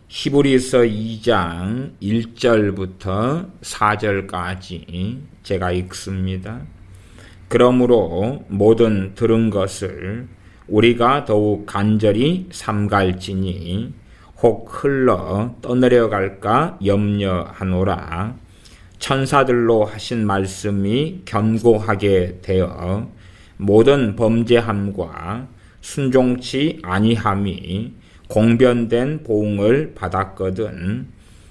히브리서 2장 1절부터 4절까지 제가 읽습니다. 그러므로 모든 들은 것을 우리가 더욱 간절히 삼갈지니 혹 흘러 떠내려갈까 염려하노라. 천사들로 하신 말씀이 견고하게 되어 모든 범죄함과 순종치 아니함이 공변된 보응을 받았거든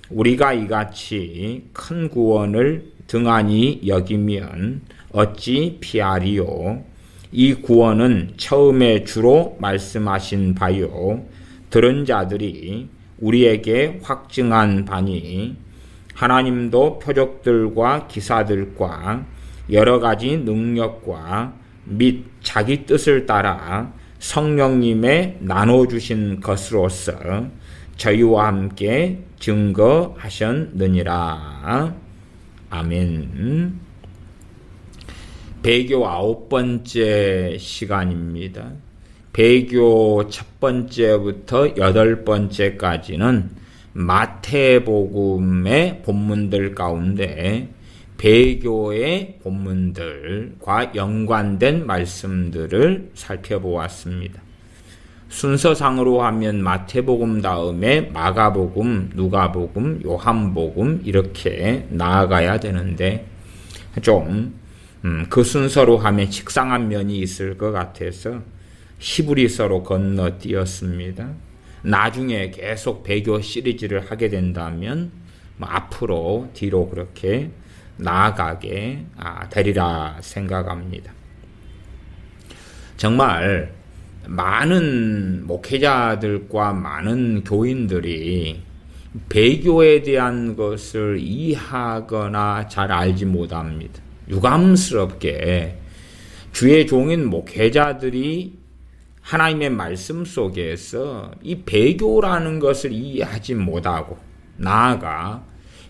우리가 이같이 큰 구원을 등한히 여기면 어찌 피하리요. 이 구원은 처음에 주로 말씀하신 바요 들은 자들이 우리에게 확증한 바니 하나님도 표적들과 기사들과 여러 가지 능력과 및 자기 뜻을 따라 성령님의 나눠주신 것으로서 저희와 함께 증거하셨느니라. 아멘. 배교 9번째 시간입니다. 배교 첫 번째부터 8번째까지는 마태복음의 본문들 가운데 배교의 본문들과 연관된 말씀들을 살펴보았습니다. 순서상으로 하면 마태복음 다음에 마가복음, 누가복음, 요한복음 이렇게 나아가야 되는데 좀 그 순서로 하면 식상한 면이 있을 것 같아서 히브리서로 건너뛰었습니다. 나중에 계속 배교 시리즈를 하게 된다면 앞으로 뒤로 그렇게 나아가게 되리라 생각합니다. 정말 많은 목회자들과 많은 교인들이 배교에 대한 것을 이해하거나 잘 알지 못합니다. 유감스럽게 주의 종인 목회자들이 하나님의 말씀 속에서 이 배교라는 것을 이해하지 못하고 나아가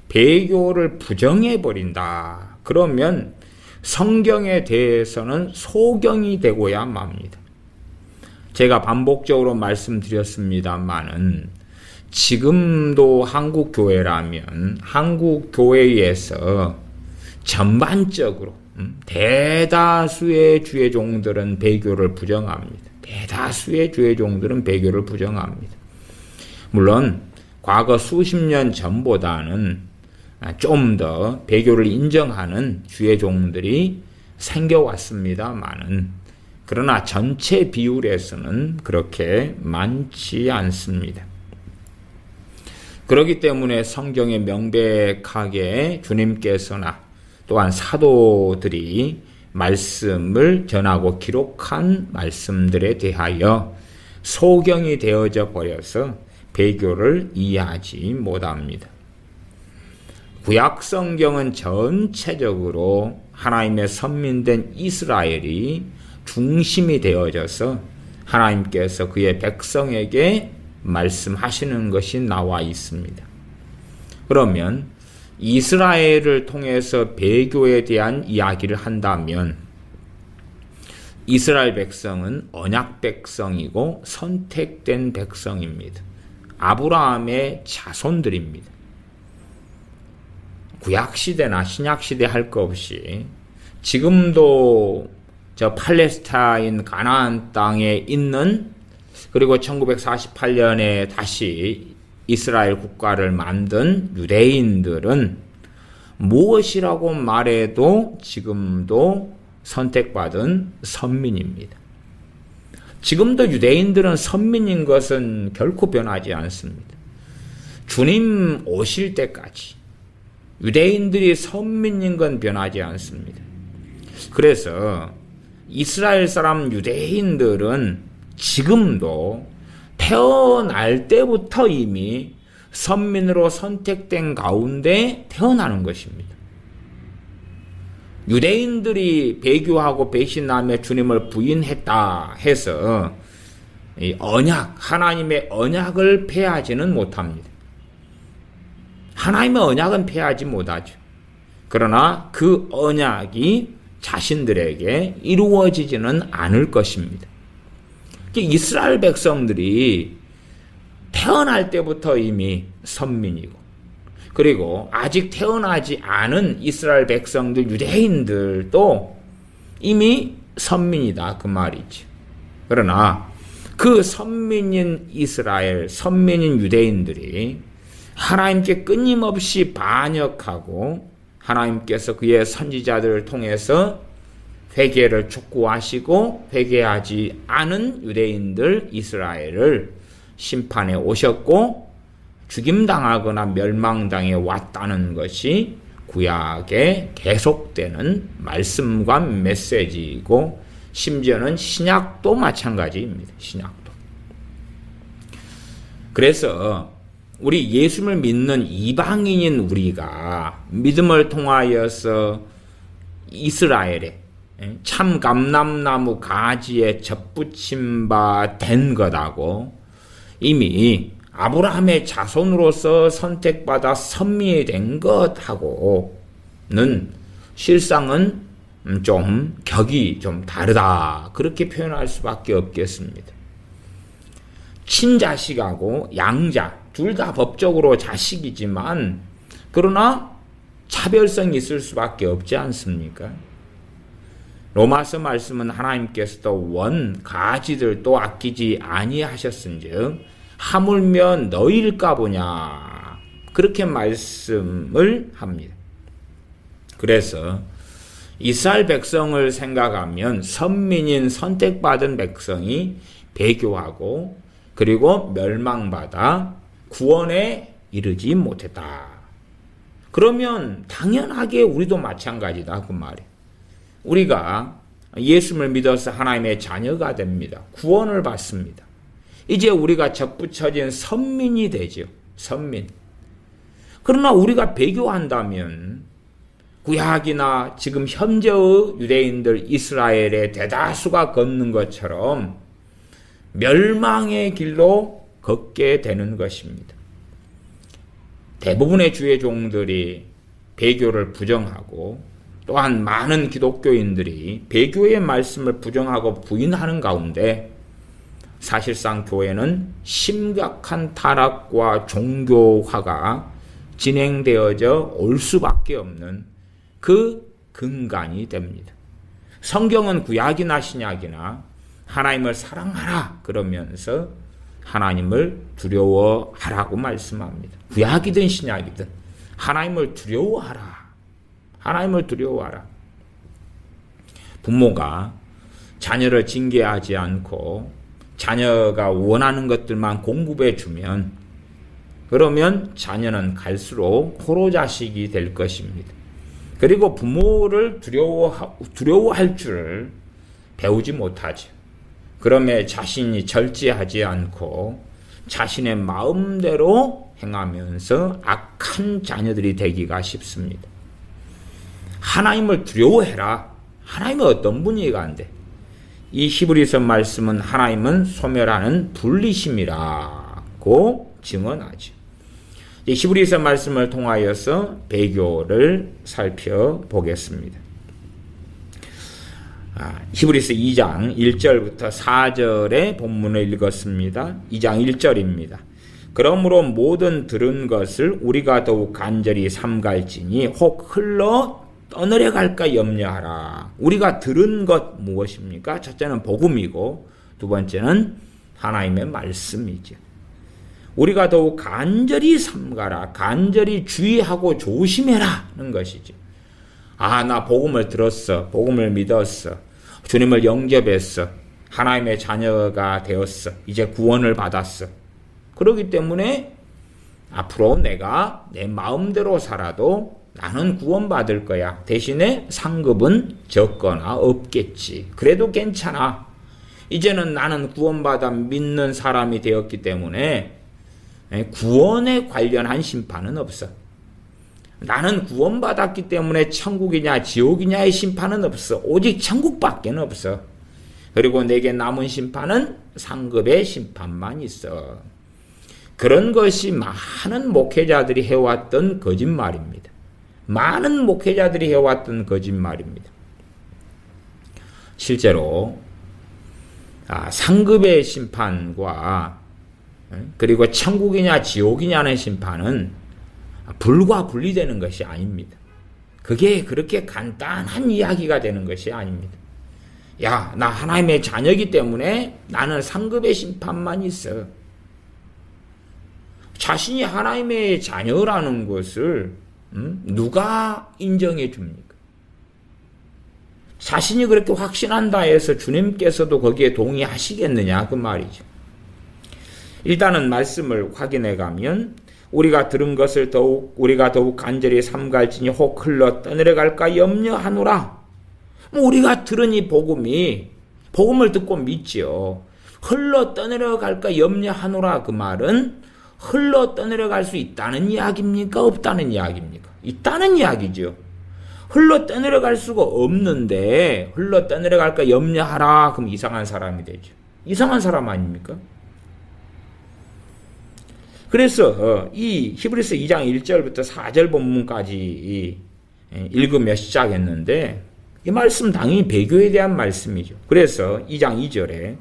배교를 부정해버린다. 그러면 성경에 대해서는 소경이 되고야 맙니다. 제가 반복적으로 말씀드렸습니다마는 지금도 한국교회라면 한국교회에서 전반적으로 대다수의 주의 종들은 배교를 부정합니다. 대다수의 주의 종들은 배교를 부정합니다. 물론 과거 수십 년 전보다는 좀 더 배교를 인정하는 주의 종들이 생겨왔습니다마는 그러나 전체 비율에서는 그렇게 많지 않습니다. 그렇기 때문에 성경에 명백하게 주님께서나 또한 사도들이 말씀을 전하고 기록한 말씀들에 대하여 소경이 되어져 버려서 배교를 이해하지 못합니다. 구약 성경은 전체적으로 하나님의 선민된 이스라엘이 중심이 되어져서 하나님께서 그의 백성에게 말씀하시는 것이 나와 있습니다. 그러면 이스라엘을 통해서 배교에 대한 이야기를 한다면 이스라엘 백성은 언약 백성이고 선택된 백성입니다. 아브라함의 자손들입니다. 구약시대나 신약시대 할 것 없이 지금도 저 팔레스타인 가나안 땅에 있는 그리고 1948년에 다시 이스라엘 국가를 만든 유대인들은 무엇이라고 말해도 지금도 선택받은 선민입니다. 지금도 유대인들은 선민인 것은 결코 변하지 않습니다. 주님 오실 때까지 유대인들이 선민인 건 변하지 않습니다. 그래서 이스라엘 사람 유대인들은 지금도 태어날 때부터 이미 선민으로 선택된 가운데 태어나는 것입니다. 유대인들이 배교하고 배신하며 주님을 부인했다 해서 이 언약, 하나님의 언약을 폐하지는 못합니다. 하나님의 언약은 폐하지 못하죠. 그러나 그 언약이 자신들에게 이루어지지는 않을 것입니다. 이스라엘 백성들이 태어날 때부터 이미 선민이고, 그리고 아직 태어나지 않은 이스라엘 백성들, 유대인들도 이미 선민이다 그 말이지. 그러나 그 선민인 이스라엘, 선민인 유대인들이 하나님께 끊임없이 반역하고 하나님께서 그의 선지자들을 통해서 회개를 촉구하시고 회개하지 않은 유대인들 이스라엘을 심판해 오셨고 죽임당하거나 멸망당해 왔다는 것이 구약에 계속되는 말씀과 메시지이고, 심지어는 신약도 마찬가지입니다. 신약도. 그래서 우리 예수를 믿는 이방인인 우리가 믿음을 통하여서 이스라엘에 참 감람나무 가지에 접붙임 바 된 것하고 이미 아브라함의 자손으로서 선택받아 선민이 된 것하고는 실상은 좀 격이 좀 다르다, 그렇게 표현할 수밖에 없겠습니다. 친자식하고 양자 둘 다 법적으로 자식이지만 그러나 차별성이 있을 수밖에 없지 않습니까? 로마서 말씀은 하나님께서도 원 가지들도 아끼지 아니하셨은즉 하물며 너희일까 보냐, 그렇게 말씀을 합니다. 그래서 이스라엘 백성을 생각하면 선민인 선택받은 백성이 배교하고 그리고 멸망받아 구원에 이르지 못했다. 그러면 당연하게 우리도 마찬가지다 그 말이에요. 우리가 예수를 믿어서 하나님의 자녀가 됩니다. 구원을 받습니다. 이제 우리가 접붙여진 선민이 되죠. 선민. 그러나 우리가 배교한다면 구약이나 지금 현재의 유대인들 이스라엘의 대다수가 걷는 것처럼 멸망의 길로 걷게 되는 것입니다. 대부분의 주의 종들이 배교를 부정하고 또한 많은 기독교인들이 배교의 말씀을 부정하고 부인하는 가운데 사실상 교회는 심각한 타락과 종교화가 진행되어져 올 수밖에 없는 그 근간이 됩니다. 성경은 구약이나 신약이나 하나님을 사랑하라 그러면서 하나님을 두려워하라고 말씀합니다. 구약이든 신약이든 하나님을 두려워하라. 하나님을 두려워하라. 부모가 자녀를 징계하지 않고 자녀가 원하는 것들만 공급해 주면 그러면 자녀는 갈수록 포로자식이 될 것입니다. 그리고 부모를 두려워할 줄을 배우지 못하죠. 그러면 자신이 절제하지 않고 자신의 마음대로 행하면서 악한 자녀들이 되기가 쉽습니다. 하나님을 두려워해라. 하나님은 어떤 분이가 안 돼. 이 히브리서 말씀은 하나님은 소멸하는 분리심이라고 증언하죠. 히브리서 말씀을 통하여서 배교를 살펴보겠습니다. 히브리서 2장 1절부터 4절의 본문을 읽었습니다. 2장 1절입니다. 그러므로 모든 들은 것을 우리가 더욱 간절히 삼갈지니 혹 흘러 떠내려 갈까 염려하라. 우리가 들은 것 무엇입니까? 첫째는 복음이고 두 번째는 하나님의 말씀이죠. 우리가 더욱 간절히 삼가라. 간절히 주의하고 조심해라는 것이죠. 나 복음을 들었어. 복음을 믿었어. 주님을 영접했어. 하나님의 자녀가 되었어. 이제 구원을 받았어. 그렇기 때문에 앞으로 내가 내 마음대로 살아도 나는 구원받을 거야. 대신에 상급은 적거나 없겠지. 그래도 괜찮아. 이제는 나는 구원받아 믿는 사람이 되었기 때문에 구원에 관련한 심판은 없어. 나는 구원받았기 때문에 천국이냐 지옥이냐의 심판은 없어. 오직 천국밖에 없어. 그리고 내게 남은 심판은 상급의 심판만 있어. 그런 것이 많은 목회자들이 해왔던 거짓말입니다. 많은 목회자들이 해왔던 거짓말입니다. 실제로 상급의 심판과 그리고 천국이냐 지옥이냐는 심판은 불과 분리되는 것이 아닙니다. 그게 그렇게 간단한 이야기가 되는 것이 아닙니다. 야, 나 하나님의 자녀이기 때문에 나는 상급의 심판만 있어. 자신이 하나님의 자녀라는 것을 누가 인정해 줍니까? 자신이 그렇게 확신한다 해서 주님께서도 거기에 동의하시겠느냐 그 말이죠. 일단은 말씀을 확인해 가면 우리가 들은 것을 우리가 더욱 간절히 삼갈지니 혹 흘러 떠내려갈까 염려하노라. 우리가 들은 이 복음을 듣고 믿지요. 흘러 떠내려갈까 염려하노라 그 말은 흘러 떠내려갈 수 있다는 이야기입니까? 없다는 이야기입니까? 있다는 이야기죠. 흘러 떠내려갈 수가 없는데 흘러 떠내려갈까 염려하라 그럼 이상한 사람이 되죠. 이상한 사람 아닙니까? 그래서 이 히브리서 2장 1절부터 4절 본문까지 읽으며 시작했는데 이 말씀 당연히 배교에 대한 말씀이죠. 그래서 2장 2절에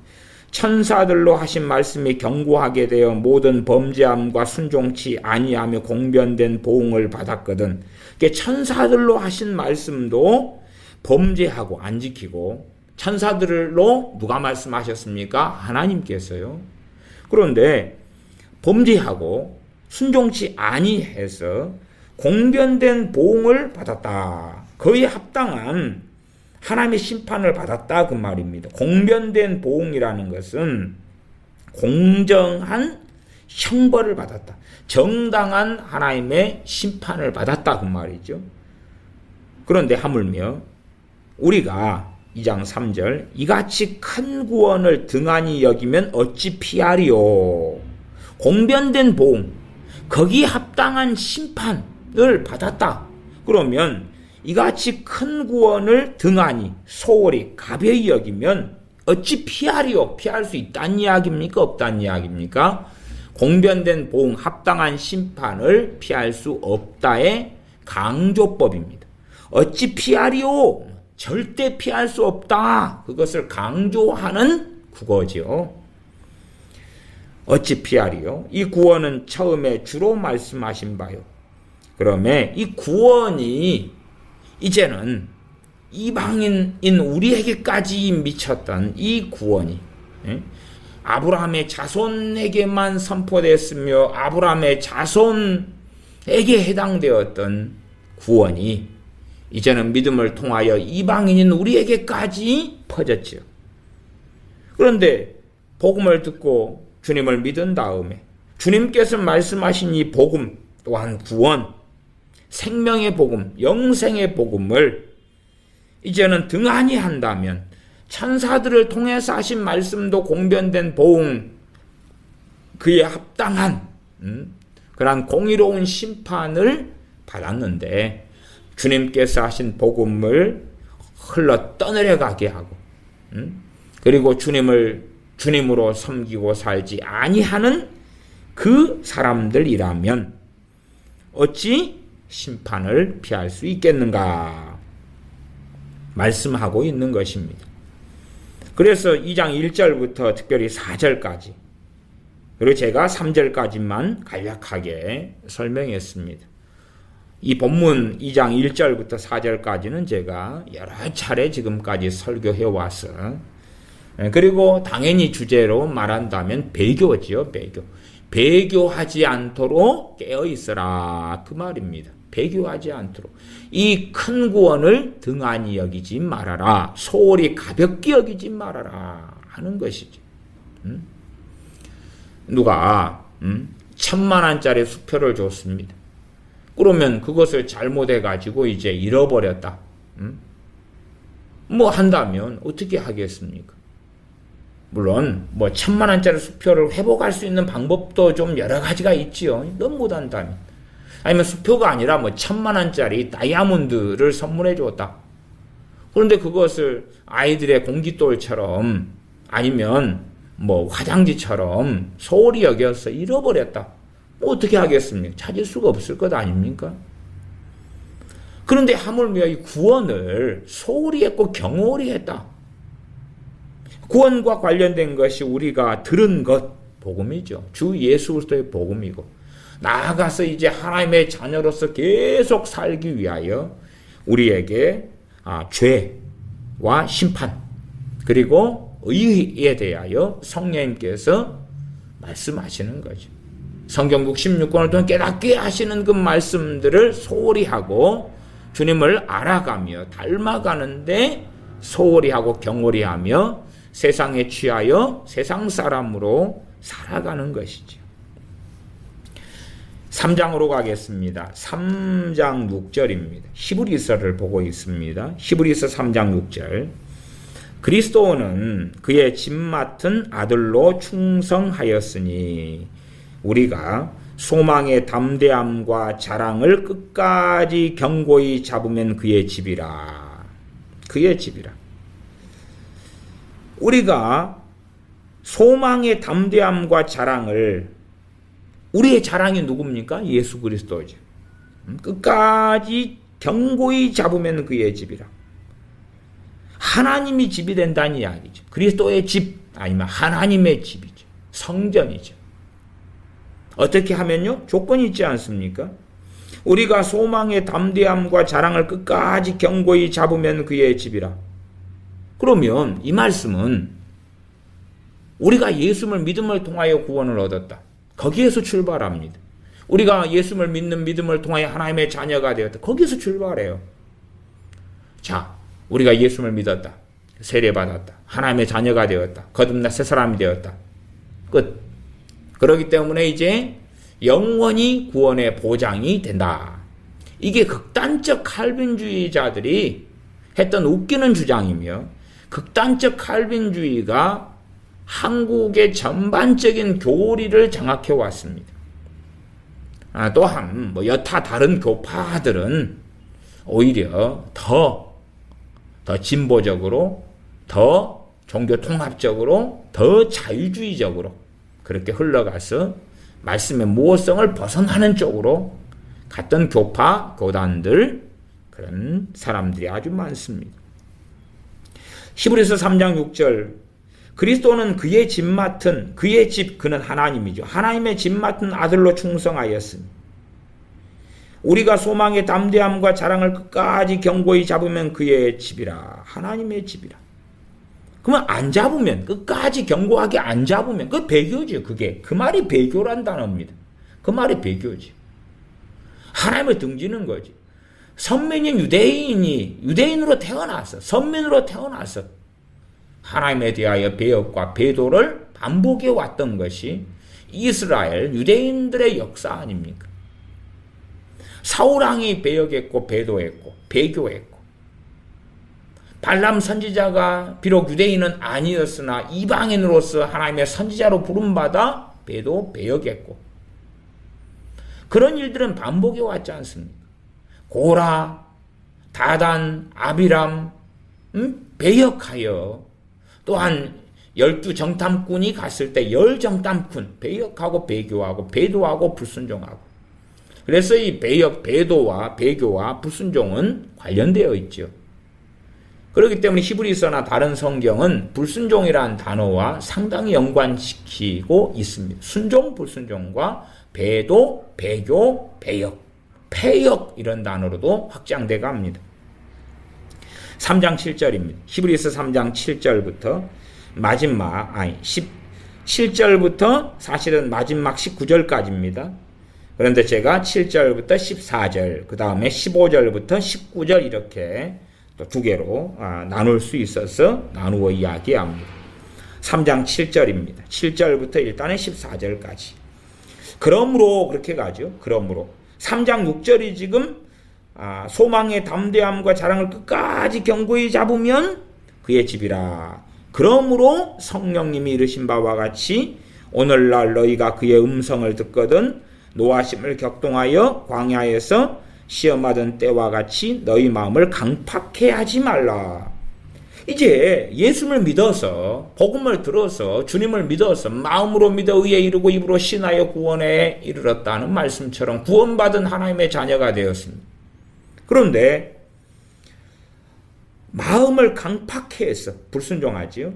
천사들로 하신 말씀이 경고하게 되어 모든 범죄함과 순종치 아니하며 공변된 보응을 받았거든. 천사들로 하신 말씀도 범죄하고 안 지키고 천사들로 누가 말씀하셨습니까? 하나님께서요. 그런데 범죄하고 순종치 아니해서 공변된 보응을 받았다. 거의 합당한 하나님의 심판을 받았다 그 말입니다. 공변된 보응이라는 것은 공정한 형벌을 받았다. 정당한 하나님의 심판을 받았다 그 말이죠. 그런데 하물며 우리가 2장 3절 이같이 큰 구원을 등한히 여기면 어찌 피하리요. 공변된 보응, 거기에 합당한 심판을 받았다. 그러면 이같이 큰 구원을 등한히 소홀히 가벼이 여기면 어찌 피하리요? 피할 수 있다는 이야기입니까? 없다는 이야기입니까? 공변된 보응, 합당한 심판을 피할 수 없다의 강조법입니다. 어찌 피하리요? 절대 피할 수 없다. 그것을 강조하는 국어죠. 어찌 피하리요? 이 구원은 처음에 주로 말씀하신 바요. 그러면 이 구원이 이제는 이방인인 우리에게까지 미쳤던 이 구원이 아브라함의 자손에게만 선포됐으며 아브라함의 자손에게 해당되었던 구원이 이제는 믿음을 통하여 이방인인 우리에게까지 퍼졌죠. 그런데 복음을 듣고 주님을 믿은 다음에 주님께서 말씀하신 이 복음 또한 구원, 생명의 복음, 영생의 복음을 이제는 등한히 한다면 천사들을 통해서 하신 말씀도 공변된 보응, 그에 합당한 그런 공의로운 심판을 받았는데 주님께서 하신 복음을 흘러 떠내려가게 하고 그리고 주님으로 섬기고 살지 아니하는 그 사람들이라면 어찌 심판을 피할 수 있겠는가 말씀하고 있는 것입니다. 그래서 2장 1절부터 특별히 4절까지 그리고 제가 3절까지만 간략하게 설명했습니다. 이 본문 2장 1절부터 4절까지는 제가 여러 차례 지금까지 설교해 와서 그리고 당연히 주제로 말한다면 배교지요. 배교하지 않도록 깨어있어라 그 말입니다. 배교하지 않도록 이 큰 구원을 등한히 여기지 말아라. 소홀히 가볍게 여기지 말아라 하는 것이죠. 누가 1,000,000원짜리 수표를 줬습니다. 그러면 그것을 잘못해가지고 이제 잃어버렸다. 뭐 한다면 어떻게 하겠습니까? 물론 1,000,000원짜리 수표를 회복할 수 있는 방법도 좀 여러 가지가 있지요. 너무 못한다면. 아니면 수표가 아니라 1,000,000원짜리 다이아몬드를 선물해 줬다. 그런데 그것을 아이들의 공깃돌처럼 아니면 화장지처럼 소홀히 여겨서 잃어버렸다. 어떻게 하겠습니까? 찾을 수가 없을 것 아닙니까? 그런데 하물며 이 구원을 소홀히 했고 경홀히 했다. 구원과 관련된 것이 우리가 들은 것, 복음이죠. 주 예수 그리스도의 복음이고, 나아가서 이제 하나님의 자녀로서 계속 살기 위하여 우리에게 죄와 심판 그리고 의에 대하여 성령님께서 말씀하시는 거죠. 성경 66권을 통해 깨닫게 하시는 그 말씀들을 소홀히 하고 주님을 알아가며 닮아가는데 소홀히 하고 경홀히 하며 세상에 취하여 세상 사람으로 살아가는 것이죠. 3장으로 가겠습니다. 3장 6절입니다. 히브리서를 보고 있습니다. 히브리서 3장 6절. 그리스도는 그의 집 맡은 아들로 충성하였으니 우리가 소망의 담대함과 자랑을 끝까지 견고히 잡으면 그의 집이라. 그의 집이라. 우리가 소망의 담대함과 자랑을, 우리의 자랑이 누굽니까? 예수 그리스도죠. 끝까지 견고히 잡으면 그의 집이라. 하나님이 집이 된다는 이야기죠. 그리스도의 집 아니면 하나님의 집이죠. 성전이죠. 어떻게 하면요? 조건이 있지 않습니까? 우리가 소망의 담대함과 자랑을 끝까지 견고히 잡으면 그의 집이라. 그러면 이 말씀은 우리가 예수를 믿음을 통하여 구원을 얻었다. 거기에서 출발합니다. 우리가 예수를 믿는 믿음을 통하여 하나님의 자녀가 되었다. 거기에서 출발해요. 자, 우리가 예수를 믿었다. 세례받았다. 하나님의 자녀가 되었다. 거듭나 새 사람이 되었다. 끝. 그렇기 때문에 이제 영원히 구원의 보장이 된다. 이게 극단적 칼빈주의자들이 했던 웃기는 주장이며, 극단적 칼빈주의가 한국의 전반적인 교리를 장악해 왔습니다. 또한 여타 다른 교파들은 오히려 더 진보적으로, 더 종교 통합적으로, 더 자유주의적으로 그렇게 흘러가서 말씀의 모호성을 벗어나는 쪽으로 갔던 교파, 교단들, 그런 사람들이 아주 많습니다. 히브리서 3장 6절, 그리스도는 그의 집 맡은, 그의 집, 그는 하나님이죠. 하나님의 집 맡은 아들로 충성하였으니 우리가 소망의 담대함과 자랑을 끝까지 견고히 잡으면 그의 집이라. 하나님의 집이라. 그러면 안 잡으면, 끝까지 견고하게 안 잡으면, 그 배교죠. 그게. 그 말이 배교란 단어입니다. 그 말이 배교지. 하나님을 등지는 거지. 선민인 유대인이 유대인으로 태어나서, 선민으로 태어나서 하나님에 대하여 배역과 배도를 반복해 왔던 것이 이스라엘 유대인들의 역사 아닙니까? 사울왕이 배역했고 배도했고 배교했고, 발람 선지자가 비록 유대인은 아니었으나 이방인으로서 하나님의 선지자로 부름받아 배도 배역했고, 그런 일들은 반복해 왔지 않습니까? 고라, 다단, 아비람 배역하여, 또한 12정탐꾼이 갔을 때 10정탐꾼 배역하고 배교하고 배도하고 불순종하고, 그래서 이 배역, 배도와 배교와 불순종은 관련되어 있죠. 그렇기 때문에 히브리서나 다른 성경은 불순종이라는 단어와 상당히 연관시키고 있습니다. 순종, 불순종과 배도, 배교, 배역, 폐역 이런 단어로도 확장돼 갑니다. 3장 7절입니다. 히브리서 3장 7절부터 마지막 17절부터 사실은 마지막 19절까지입니다. 그런데 제가 7절부터 14절, 그 다음에 15절부터 19절 이렇게 또 두 개로 나눌 수 있어서 나누어 이야기합니다. 3장 7절입니다. 7절부터 일단은 14절까지. 그러므로 그렇게 가죠. 그러므로 3장 6절이 지금 소망의 담대함과 자랑을 끝까지 견고히 잡으면 그의 집이라. 그러므로 성령님이 이르신 바와 같이 오늘날 너희가 그의 음성을 듣거든 노하심을 격동하여 광야에서 시험하던 때와 같이 너희 마음을 강팍해 하지 말라. 이제 예수를 믿어서, 복음을 들어서, 주님을 믿어서 마음으로 믿어 의에 이르고 입으로 신하여 구원에 이르렀다는 말씀처럼 구원받은 하나님의 자녀가 되었습니다. 그런데 마음을 강팍해 해서, 불순종하지요.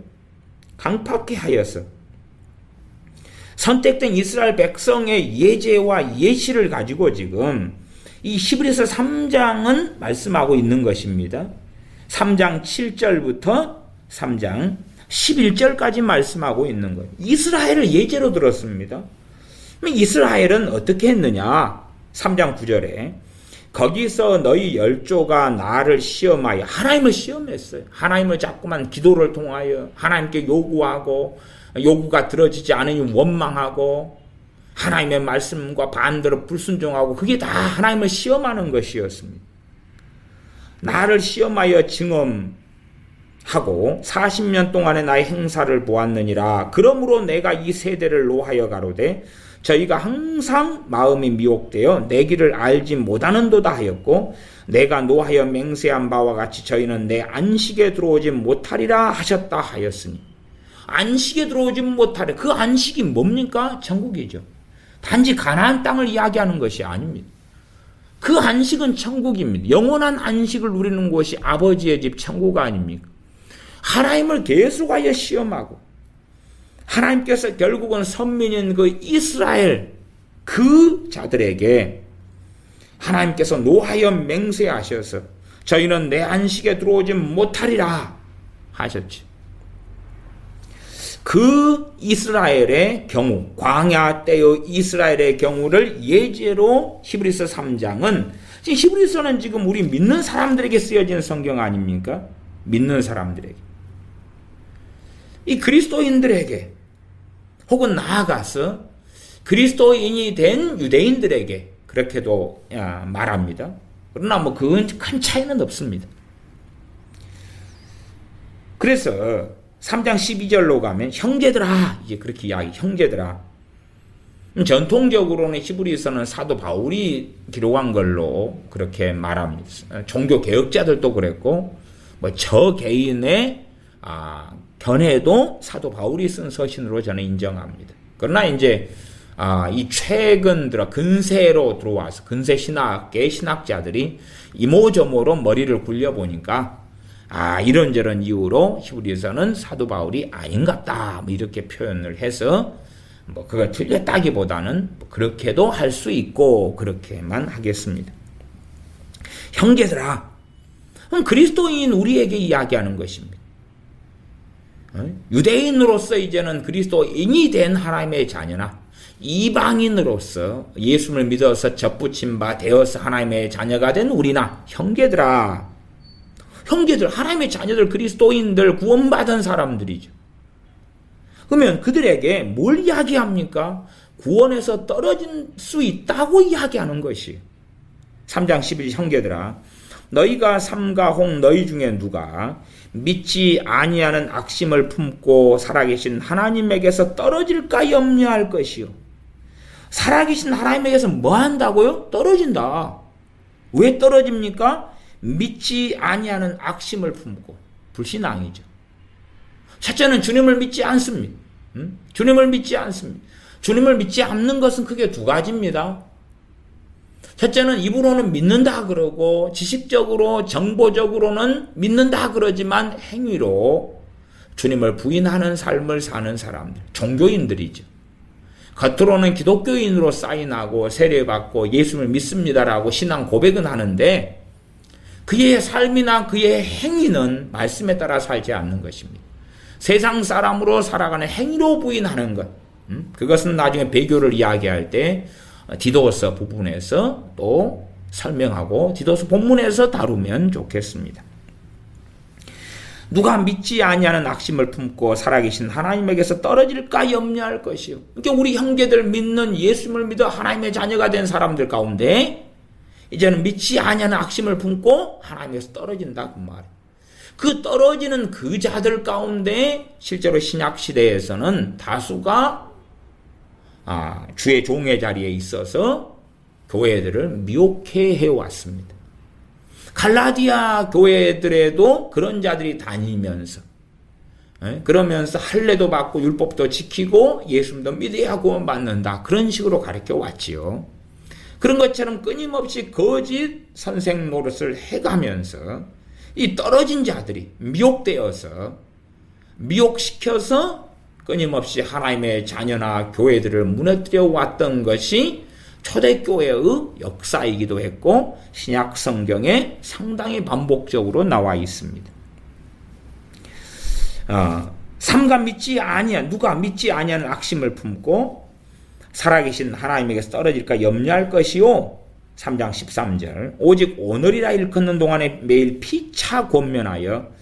강팍해 하여서 선택된 이스라엘 백성의 예제와 예시를 가지고 지금 이 히브리서 3장은 말씀하고 있는 것입니다. 3장 7절부터 3장 11절까지 말씀하고 있는 거예요. 이스라엘을 예제로 들었습니다. 이스라엘은 어떻게 했느냐? 3장 9절에 거기서 너희 열조가 나를 시험하여, 하나님을 시험했어요. 하나님을 자꾸만 기도를 통하여 하나님께 요구하고, 요구가 들어지지 않으니 원망하고, 하나님의 말씀과 반대로 불순종하고, 그게 다 하나님을 시험하는 것이었습니다. 나를 시험하여 증언하고 40년 동안의 나의 행사를 보았느니라. 그러므로 내가 이 세대를 노하여 가로되 저희가 항상 마음이 미혹되어 내 길을 알지 못하는도다 하였고, 내가 노하여 맹세한 바와 같이 저희는 내 안식에 들어오지 못하리라 하셨다 하였으니, 안식에 들어오지 못하리, 그 안식이 뭡니까? 천국이죠. 단지 가나안 땅을 이야기하는 것이 아닙니다. 그 안식은 천국입니다. 영원한 안식을 누리는 곳이 아버지의 집 천국 아닙니까? 하나님을 계속하여 시험하고, 하나님께서 결국은 선민인 그 이스라엘 그 자들에게 하나님께서 노하여 맹세하셔서 저희는 내 안식에 들어오지 못하리라 하셨지. 그 이스라엘의 경우, 광야 때의 이스라엘의 경우를 예제로 히브리서 3장은, 히브리서는 지금 우리 믿는 사람들에게 쓰여진 성경 아닙니까? 믿는 사람들에게, 이 그리스도인들에게, 혹은 나아가서 그리스도인이 된 유대인들에게 그렇게도 말합니다. 그러나 뭐 그건 큰 차이는 없습니다. 그래서 3장 12절로 가면 형제들아, 이제 그렇게 이야기, 형제들아. 전통적으로는 히브리서는 사도 바울이 기록한 걸로 그렇게 말합니다. 종교 개혁자들도 그랬고, 뭐 저 개인의 견해도 사도 바울이 쓴 서신으로 저는 인정합니다. 그러나 이제 이 최근 들어 근세로 들어와서 근세 신학계 신학자들이 이모저모로 머리를 굴려보니까 이런저런 이유로 히브리서는 사도 바울이 아닌갑다, 뭐 이렇게 표현을 해서 뭐 그가 틀렸다기보다는 그렇게도 할 수 있고 그렇게만 하겠습니다. 형제들아, 그럼 그리스도인 우리에게 이야기하는 것입니다. 유대인으로서 이제는 그리스도인이 된 하나님의 자녀나 이방인으로서 예수를 믿어서 접붙임 바 되어서 하나님의 자녀가 된 우리나 형제들아, 형제들, 하나님의 자녀들, 그리스도인들, 구원받은 사람들이죠. 그러면 그들에게 뭘 이야기합니까? 구원에서 떨어질 수 있다고 이야기하는 것이 3장 11절 형제들아, 너희가 삼가 홍 너희 중에 누가 믿지 아니하는 악심을 품고 살아계신 하나님에게서 떨어질까 염려할 것이요. 살아계신 하나님에게서 뭐 한다고요? 떨어진다. 왜 떨어집니까? 믿지 아니하는 악심을 품고, 불신앙이죠. 첫째는 주님을 믿지 않습니다. 주님을 믿지 않습니다. 주님을 믿지 않는 것은 크게 두 가지입니다. 첫째는 입으로는 믿는다 그러고 지식적으로 정보적으로는 믿는다 그러지만 행위로 주님을 부인하는 삶을 사는 사람들, 종교인들이죠. 겉으로는 기독교인으로 사인하고 세례받고 예수를 믿습니다라고 신앙 고백은 하는데 그의 삶이나 그의 행위는 말씀에 따라 살지 않는 것입니다. 세상 사람으로 살아가는 행위로 부인하는 것, 그것은 나중에 배교를 이야기할 때 디도서 부분에서 또 설명하고 디도서 본문에서 다루면 좋겠습니다. 누가 믿지 아니하는 악심을 품고 살아계신 하나님에게서 떨어질까 염려할 것이요. 그러니까 우리 형제들 믿는 예수님을 믿어 하나님의 자녀가 된 사람들 가운데 이제는 믿지 아니하는 악심을 품고 하나님에서 떨어진다 그 말이에요. 그 떨어지는 그 자들 가운데 실제로 신약 시대에서는 다수가 주의 종의 자리에 있어서 교회들을 미혹해 해왔습니다. 갈라디아 교회들에도 그런 자들이 다니면서 그러면서 할례도 받고 율법도 지키고 예수님도 믿어야 구원받는다, 그런 식으로 가르쳐 왔지요. 그런 것처럼 끊임없이 거짓 선생 노릇을 해가면서 이 떨어진 자들이 미혹되어서 미혹시켜서 끊임없이 하나님의 자녀나 교회들을 무너뜨려 왔던 것이 초대교회의 역사이기도 했고 신약 성경에 상당히 반복적으로 나와 있습니다. 누가 믿지 아니하는 악심을 품고 살아계신 하나님에게서 떨어질까 염려할 것이요. 3장 13절 오직 오늘이라 일컫는 동안에 매일 피차 권면하여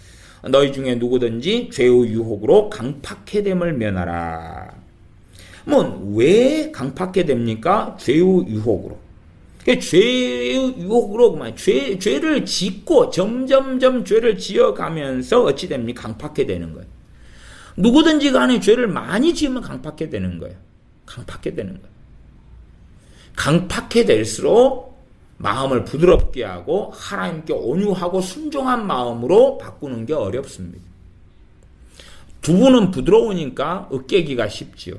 너희 중에 누구든지 죄의 유혹으로 강팍해 됨을 면하라. 왜 강팍해 됩니까? 죄의 유혹으로. 죄의 유혹으로 죄를 짓고 점점점 죄를 지어가면서 어찌 됩니까? 강팍해 되는 거예요. 누구든지 간에 죄를 많이 지으면 강팍해 되는 거예요. 강팍해 되는 거예요. 강팍해 될수록 마음을 부드럽게 하고 하나님께 온유하고 순종한 마음으로 바꾸는 게 어렵습니다. 두부는 부드러우니까 으깨기가 쉽지요.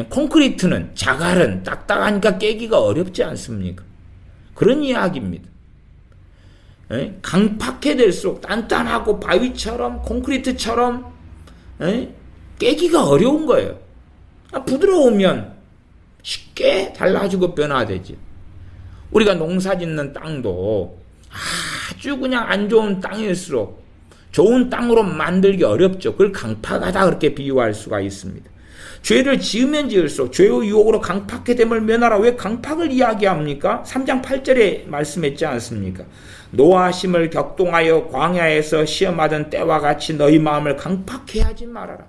콘크리트는 자갈은 딱딱하니까 깨기가 어렵지 않습니까? 그런 이야기입니다. 강팍해 될수록 단단하고 바위처럼 콘크리트처럼 깨기가 어려운 거예요. 부드러우면 쉽게 달라지고 변화되지. 우리가 농사 짓는 땅도 아주 그냥 안 좋은 땅일수록 좋은 땅으로 만들기 어렵죠. 그걸 강팍하다 그렇게 비유할 수가 있습니다. 죄를 지으면 지을수록 죄의 유혹으로 강팍해 됨을 면하라. 왜 강팍을 이야기합니까? 3장 8절에 말씀했지 않습니까? 노하심을 격동하여 광야에서 시험하던 때와 같이 너희 마음을 강팍해 하지 말아라.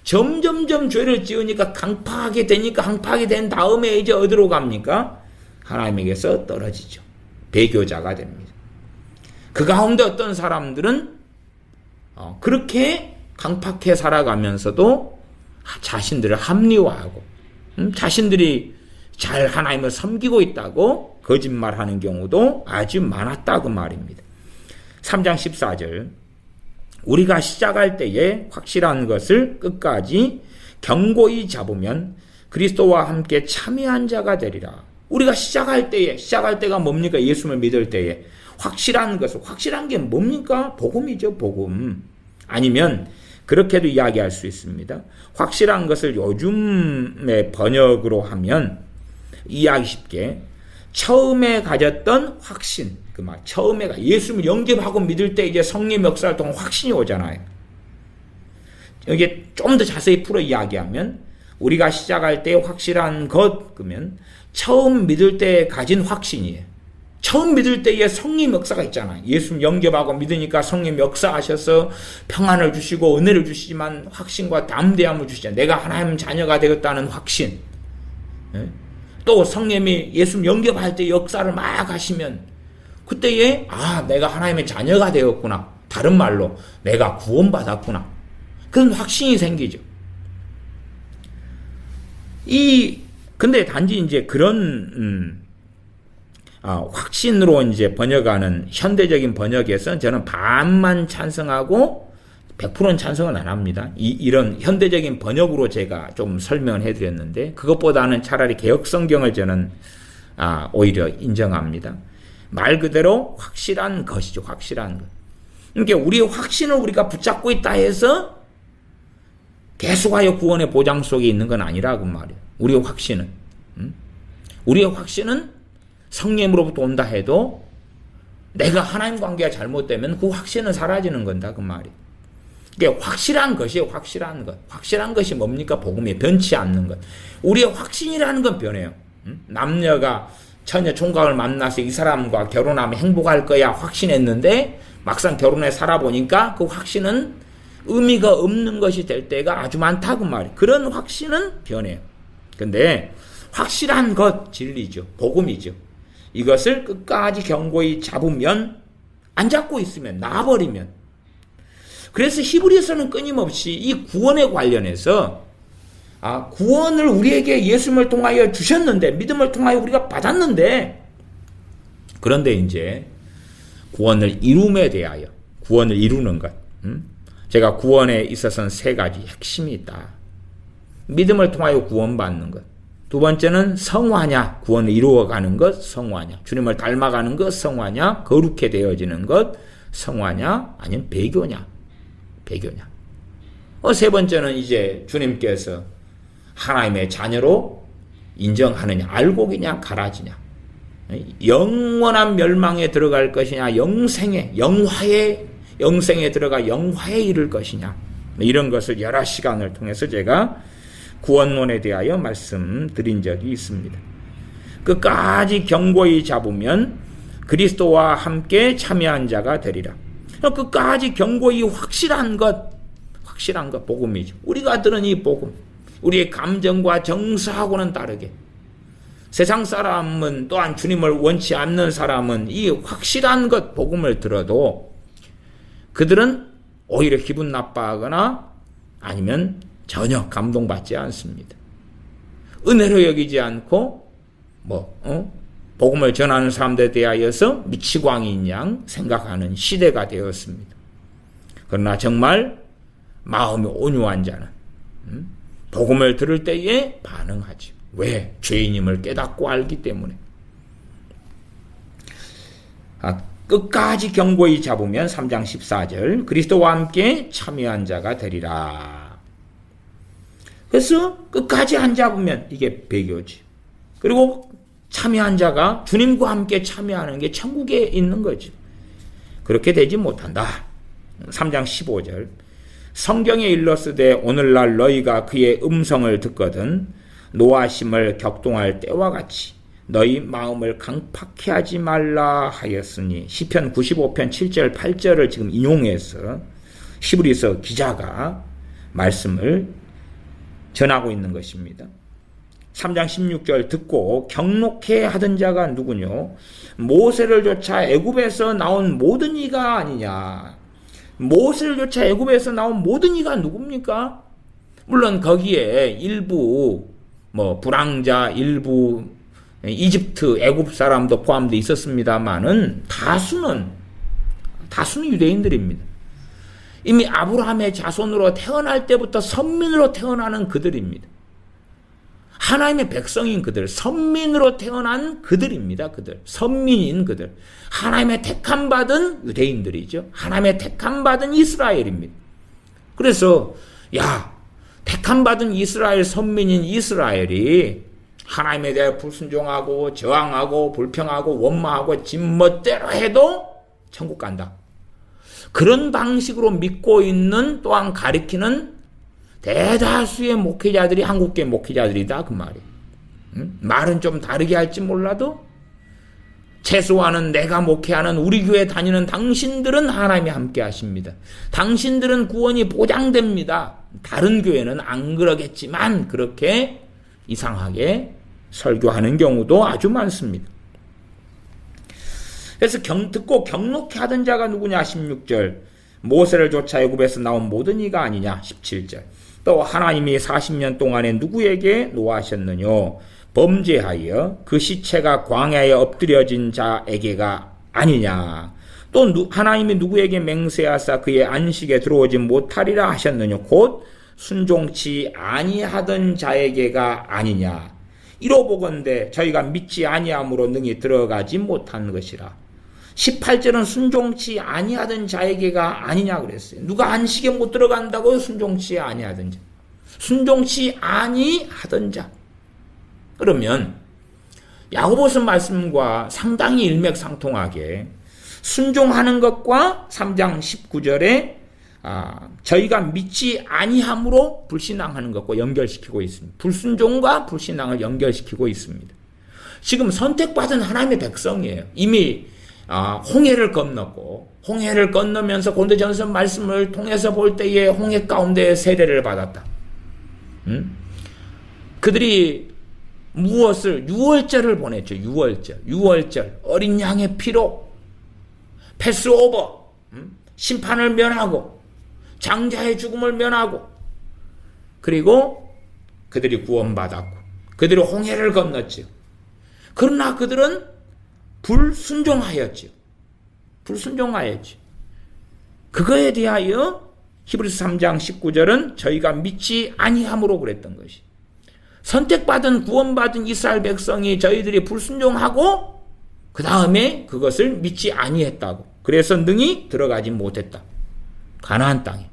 점점점 죄를 지으니까 강팍하게 되니까 강팍이 된 다음에 이제 어디로 갑니까? 하나님에게서 떨어지죠. 배교자가 됩니다. 그 가운데 어떤 사람들은 그렇게 강팍해 살아가면서도 자신들을 합리화하고 자신들이 잘 하나님을 섬기고 있다고 거짓말하는 경우도 아주 많았다고 말입니다. 3장 14절 우리가 시작할 때에 확실한 것을 끝까지 견고히 잡으면 그리스도와 함께 참여한 자가 되리라. 우리가 시작할 때가 뭡니까? 예수를 믿을 때에 확실한 게 뭡니까? 복음이죠, 복음. 아니면 그렇게도 이야기할 수 있습니다. 확실한 것을 요즘의 번역으로 하면 이해하기 쉽게 처음에 가졌던 확신, 예수를 영접하고 믿을 때 이제 성령 역사를 통한 확신이 오잖아요. 이게 좀 더 자세히 풀어 이야기하면 우리가 시작할 때 확실한 것 그러면 처음 믿을 때 가진 확신이에요. 처음 믿을 때에 성령 역사가 있잖아요. 예수 영접하고 믿으니까 성령 역사하셔서 평안을 주시고 은혜를 주시지만 확신과 담대함을 주시잖아요. 내가 하나님 자녀가 되었다는 확신. 또 성령이 예수 영접할 때 역사를 막 하시면 그때에 내가 하나님의 자녀가 되었구나. 다른 말로 내가 구원받았구나. 그런 확신이 생기죠. 근데 단지 이제 그런 확신으로 이제 번역하는 현대적인 번역에서는 저는 반만 찬성하고 100%는 찬성은 안 합니다. 이런 현대적인 번역으로 제가 좀 설명을 해드렸는데 그것보다는 차라리 개혁 성경을 저는 오히려 인정합니다. 말 그대로 확실한 것이죠. 확실한 것. 그러니까 우리의 확신을 우리가 붙잡고 있다 해서 계속하여 구원의 보장 속에 있는 건 아니라고 말이에요. 우리의 확신은 성령으로부터 온다 해도 내가 하나님 관계가 잘못되면 그 확신은 사라지는 건다 그 말이에요. 그러니까 확실한 것이에요. 확실한 것. 확실한 것이 뭡니까? 복음이 변치 않는 것. 우리의 확신이라는 건 변해요. 남녀가 처녀 총각을 만나서 이 사람과 결혼하면 행복할 거야 확신했는데 막상 결혼해 살아보니까 그 확신은 의미가 없는 것이 될 때가 아주 많다고 말이에요. 그런 확신은 변해요. 근데 확실한 것 진리죠. 복음이죠. 이것을 끝까지 견고히 잡으면 안 잡고 있으면 놔버리면 그래서 히브리서는 끊임없이 이 구원에 관련해서 구원을 우리에게 예수님을 통하여 주셨는데 믿음을 통하여 우리가 받았는데 그런데 이제 구원을 이룸에 대하여 구원을 이루는 것 제가 구원에 있어서는 세 가지 핵심이 있다. 믿음을 통하여 구원받는 것. 두 번째는 성화냐, 구원을 이루어가는 것, 성화냐. 주님을 닮아가는 것, 성화냐. 거룩해 되어지는 것, 성화냐. 아니면 배교냐. 배교냐. 세 번째는 이제 주님께서 하나님의 자녀로 인정하느냐, 알고 그냥 가라지냐, 영원한 멸망에 들어갈 것이냐, 영생에 들어가 영화에 이를 것이냐, 이런 것을 여러 시간을 통해서 제가 구원론에 대하여 말씀드린 적이 있습니다. 끝까지 견고히 잡으면 그리스도와 함께 참여한 자가 되리라. 끝까지 견고히 확실한 것 복음이죠. 우리가 들은 이 복음, 우리의 감정과 정서하고는 다르게 세상 사람은, 또한 주님을 원치 않는 사람은 이 확실한 것 복음을 들어도 그들은 오히려 기분 나빠하거나 아니면 전혀 감동받지 않습니다. 은혜로 여기지 않고 복음을 전하는 사람들에 대하여서 미치광이인 양 생각하는 시대가 되었습니다. 그러나 정말 마음이 온유한 자는 복음을 들을 때에 반응하죠. 왜? 죄인임을 깨닫고 알기 때문에. 끝까지 견고히 잡으면 3장 14절 그리스도와 함께 참여한 자가 되리라. 그래서 끝까지 안 잡으면 이게 배교지. 그리고 참여한 자가 주님과 함께 참여하는 게 천국에 있는 거지. 그렇게 되지 못한다. 3장 15절 성경에 일렀으되 오늘날 너희가 그의 음성을 듣거든 노하심을 격동할 때와 같이 너희 마음을 강팍히 하지 말라 하였으니. 시편 95편 7절 8절을 지금 인용해서 히브리서 기자가 말씀을 전하고 있는 것입니다. 3장 16절 듣고 경록해 하던 자가 누구뇨? 모세를 쫓아 애굽에서 나온 모든 이가 아니냐. 모세를 쫓아 애굽에서 나온 모든 이가 누굽니까? 물론 거기에 일부 불황자, 일부 이집트, 애굽 사람도 포함되어 있었습니다만은 다수는 유대인들입니다. 이미 아브라함의 자손으로 태어날 때부터 선민으로 태어나는 그들입니다. 하나님의 백성인 그들, 선민으로 태어난 그들입니다. 선민인 그들. 하나님의 택함받은 유대인들이죠. 하나님의 택함받은 이스라엘입니다. 그래서 택함받은 이스라엘, 선민인 이스라엘이 하나님에 대해 불순종하고 저항하고 불평하고 원망하고 진멋대로 해도 천국 간다. 그런 방식으로 믿고 있는, 또한 가리키는 대다수의 목회자들이 한국계 목회자들이다 그 말이에요. 말은 좀 다르게 할지 몰라도 최소한은 내가 목회하는 우리 교회 다니는 당신들은 하나님이 함께 하십니다. 당신들은 구원이 보장됩니다. 다른 교회는 안 그러겠지만 그렇게 이상하게 설교하는 경우도 아주 많습니다. 그래서 듣고 경록해 하던 자가 누구냐 16절 모세를 쫓아 애굽에서 나온 모든 이가 아니냐 17절 또 하나님이 40년 동안에 누구에게 노하셨느냐 범죄하여 그 시체가 광야에 엎드려진 자에게가 아니냐 또 하나님이 누구에게 맹세하사 그의 안식에 들어오지 못하리라 하셨느냐 곧 순종치 아니하던 자에게가 아니냐 이로보건대 저희가 믿지 아니함으로 능히 들어가지 못한 것이라. 18절은 순종치 아니하던 자에게가 아니냐 그랬어요. 누가 안식에 못 들어간다고요? 순종치 아니하던 자. 순종치 아니하던 자. 그러면 야고보서 말씀과 상당히 일맥상통하게 순종하는 것과 3장 19절에 저희가 믿지 아니함으로 불신앙하는 것과 연결시키고 있습니다. 불순종과 불신앙을 연결시키고 있습니다. 지금 선택받은 하나님의 백성이에요. 이미 홍해를 건넜고 홍해를 건너면서 고린도전서 말씀을 통해서 볼 때에 홍해 가운데 세례를 받았다. 그들이 무엇을 유월절을 보냈죠. 유월절 어린 양의 피로 패스오버 심판을 면하고 장자의 죽음을 면하고 그리고 그들이 구원받았고 그들이 홍해를 건넜죠. 그러나 그들은 불순종하였죠. 그거에 대하여 히브리서 3장 19절은 저희가 믿지 아니함으로 그랬던 것이. 선택받은 구원받은 이스라엘 백성이 저희들이 불순종하고 그 다음에 그것을 믿지 아니했다고. 그래서 능히 들어가지 못했다. 가나안 땅에.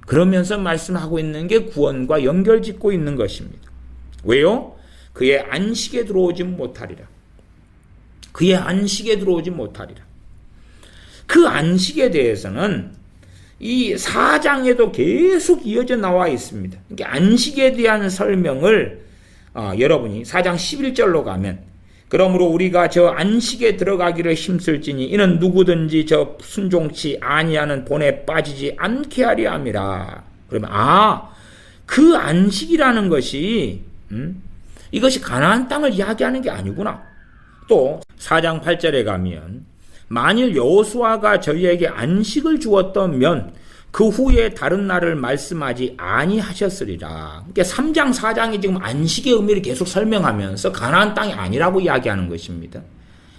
그러면서 말씀하고 있는 게 구원과 연결짓고 있는 것입니다. 왜요? 그의 안식에 들어오지 못하리라. 그의 안식에 들어오지 못하리라. 그 안식에 대해서는 이 4장에도 계속 이어져 나와 있습니다. 그러니까 안식에 대한 설명을 여러분이 4장 11절로 가면, 그러므로 우리가 저 안식에 들어가기를 힘쓸지니 이는 누구든지 저 순종치 아니하는 본에 빠지지 않게 하려 함이라. 그러면 그 안식이라는 것이 이것이 가나안 땅을 이야기하는 게 아니구나. 또 4장 8절에 가면 만일 여호수아가 저희에게 안식을 주었다면 그 후에 다른 날을 말씀하지 아니하셨으리라. 그러니까 3장 4장이 지금 안식의 의미를 계속 설명하면서 가나안 땅이 아니라고 이야기하는 것입니다.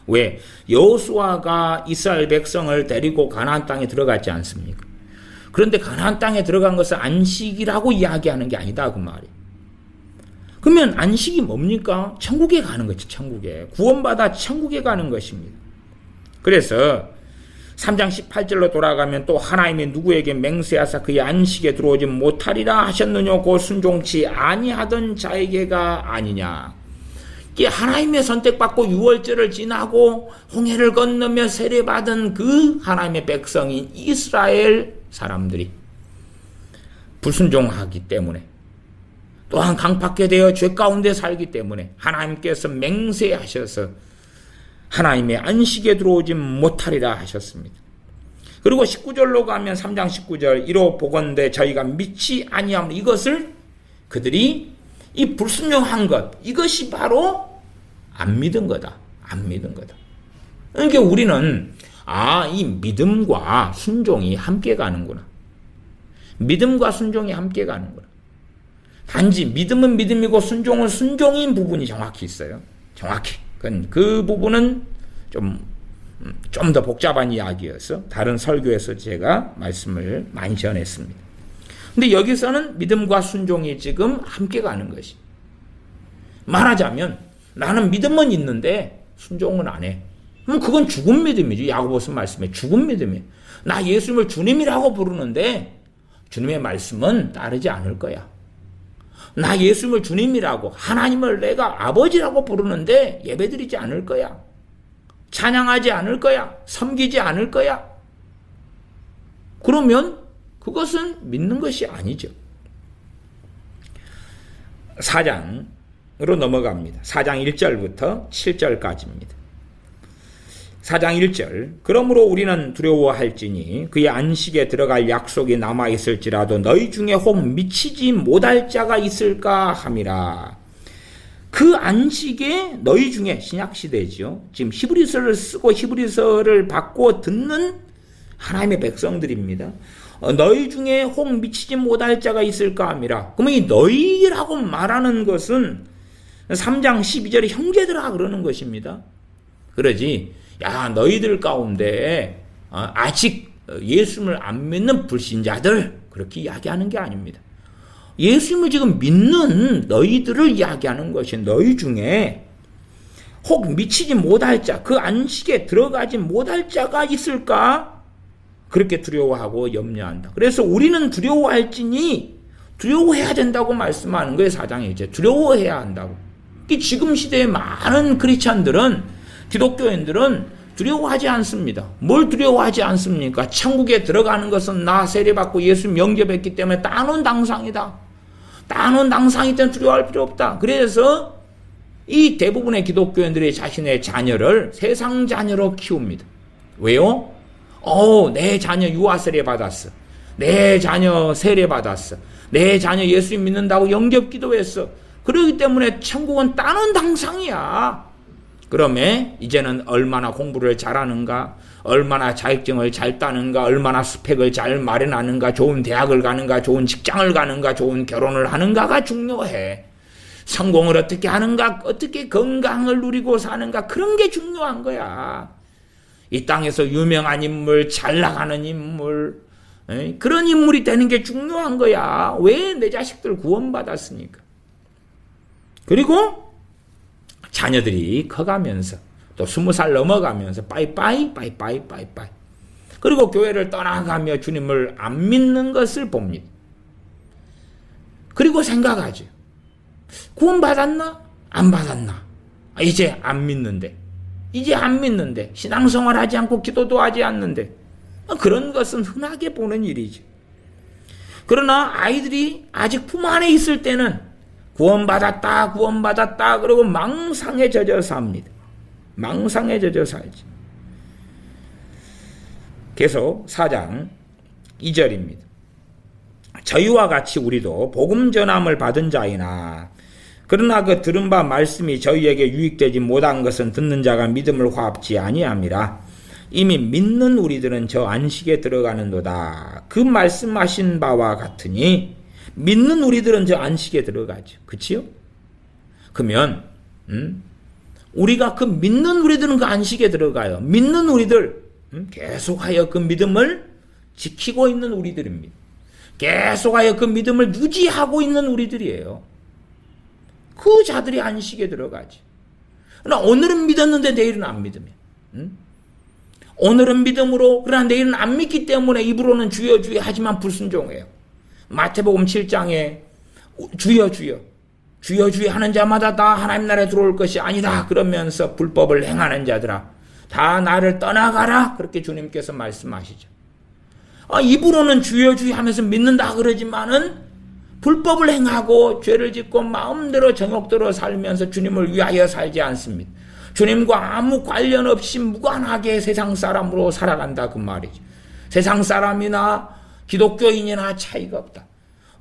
왜? 여호수아가 이스라엘 백성을 데리고 가나안 땅에 들어갔지 않습니까? 그런데 가나안 땅에 들어간 것은 안식이라고 이야기하는 게 아니다 그 말이에요. 그러면 안식이 뭡니까? 천국에 가는 거지. 천국에. 구원받아 천국에 가는 것입니다. 그래서 3장 18절로 돌아가면 또 하나님이 누구에게 맹세하사 그의 안식에 들어오지 못하리라 하셨느냐 곧 순종치 아니하던 자에게가 아니냐. 이게 하나님의 선택받고 유월절을 지나고 홍해를 건너며 세례받은 그 하나님의 백성인 이스라엘 사람들이 불순종하기 때문에, 또한 강팍하게 되어 죄 가운데 살기 때문에 하나님께서 맹세하셔서 하나님의 안식에 들어오지 못하리라 하셨습니다. 그리고 19절로 가면 3장 19절 이로 보건대 저희가 믿지 아니함, 이것을 그들이 이 불순종한 것, 이것이 바로 안 믿은 거다. 안 믿은 거다. 그러니까 우리는 이 믿음과 순종이 함께 가는구나. 믿음과 순종이 함께 가는구나. 단지 믿음은 믿음이고 순종은 순종인 부분이 정확히 있어요. 정확히. 그 부분은 좀 더 복잡한 이야기여서 다른 설교에서 제가 말씀을 많이 전했습니다. 근데 여기서는 믿음과 순종이 지금 함께 가는 것이. 말하자면 나는 믿음은 있는데 순종은 안 해. 그럼 그건 죽은 믿음이죠. 야고보서 말씀에 죽은 믿음이에요. 나 예수님을 주님이라고 부르는데 주님의 말씀은 따르지 않을 거야. 나 예수님을 주님이라고, 하나님을 내가 아버지라고 부르는데 예배드리지 않을 거야. 찬양하지 않을 거야. 섬기지 않을 거야. 그러면 그것은 믿는 것이 아니죠. 4장으로 넘어갑니다. 4장 1절부터 7절까지입니다. 4장 1절 그러므로 우리는 두려워할지니 그의 안식에 들어갈 약속이 남아있을지라도 너희 중에 혹 미치지 못할 자가 있을까 함이라. 그 안식에 너희 중에, 신약시대죠. 지금 히브리서를 쓰고 히브리서를 받고 듣는 하나님의 백성들입니다. 너희 중에 혹 미치지 못할 자가 있을까 함이라. 그러면 이 너희라고 말하는 것은 3장 12절에 형제들아 그러는 것입니다. 그러지 너희들 가운데 아직 예수님을 안 믿는 불신자들 그렇게 이야기하는 게 아닙니다. 예수님을 지금 믿는 너희들을 이야기하는 것이, 너희 중에 혹 미치지 못할 자, 그 안식에 들어가지 못할 자가 있을까? 그렇게 두려워하고 염려한다. 그래서 우리는 두려워할지니 두려워해야 된다고 말씀하는 거예요. 4장에 이제 두려워해야 한다고. 지금 시대의 많은 크리스찬들은, 기독교인들은 두려워하지 않습니다. 뭘 두려워하지 않습니까? 천국에 들어가는 것은 나 세례받고 예수 영접했기 때문에 따놓은 당상이다. 따놓은 당상이기 때문에 두려워할 필요 없다. 그래서 이 대부분의 기독교인들이 자신의 자녀를 세상 자녀로 키웁니다. 왜요? 내 자녀 유아 세례 받았어. 내 자녀 세례 받았어. 내 자녀 예수 믿는다고 영접 기도했어. 그렇기 때문에 천국은 따놓은 당상이야. 그러면 이제는 얼마나 공부를 잘하는가, 얼마나 자격증을 잘 따는가, 얼마나 스펙을 잘 마련하는가, 좋은 대학을 가는가, 좋은 직장을 가는가, 좋은 결혼을 하는가가 중요해. 성공을 어떻게 하는가, 어떻게 건강을 누리고 사는가, 그런 게 중요한 거야. 이 땅에서 유명한 인물, 잘 나가는 인물, 그런 인물이 되는 게 중요한 거야. 왜? 내 자식들 구원받았으니까. 그리고 자녀들이 커가면서 또 20살 넘어가면서 빠이빠이. 그리고 교회를 떠나가며 주님을 안 믿는 것을 봅니다. 그리고 생각하죠. 구원받았나? 안 받았나? 이제 안 믿는데. 이제 안 믿는데. 신앙생활 하지 않고 기도도 하지 않는데. 그런 것은 흔하게 보는 일이죠. 그러나 아이들이 아직 품 안에 있을 때는 구원받았다, 구원받았다, 그러고 망상에 젖어 삽니다. 망상에 젖어 살지. 계속 4장 2절입니다. 저희와 같이 우리도 복음 전함을 받은 자이나 그러나 그 들은 바 말씀이 저희에게 유익되지 못한 것은 듣는 자가 믿음을 화합지 아니함이라. 이미 믿는 우리들은 저 안식에 들어가는도다. 그 말씀하신 바와 같으니 믿는 우리들은 저 안식에 들어가죠. 그치요? 그러면 우리가 그 믿는 우리들은 그 안식에 들어가요. 믿는 우리들 계속하여 그 믿음을 지키고 있는 우리들입니다. 계속하여 그 믿음을 유지하고 있는 우리들이에요. 그 자들이 안식에 들어가지. 그러나 오늘은 믿었는데 내일은 안 믿으면, 오늘은 믿음으로 그러나 내일은 안 믿기 때문에 입으로는 주여 주여 하지만 불순종해요. 마태복음 7장에 주여 주여 주여 주여 하는 자마다 다 하나님 나라에 들어올 것이 아니다 그러면서 불법을 행하는 자들아 다 나를 떠나가라 그렇게 주님께서 말씀하시죠. 입으로는 주여 주여 하면서 믿는다 그러지만은 불법을 행하고 죄를 짓고 마음대로 정욕대로 살면서 주님을 위하여 살지 않습니다. 주님과 아무 관련 없이 무관하게 세상 사람으로 살아간다 그 말이죠. 세상 사람이나 기독교인이나 차이가 없다.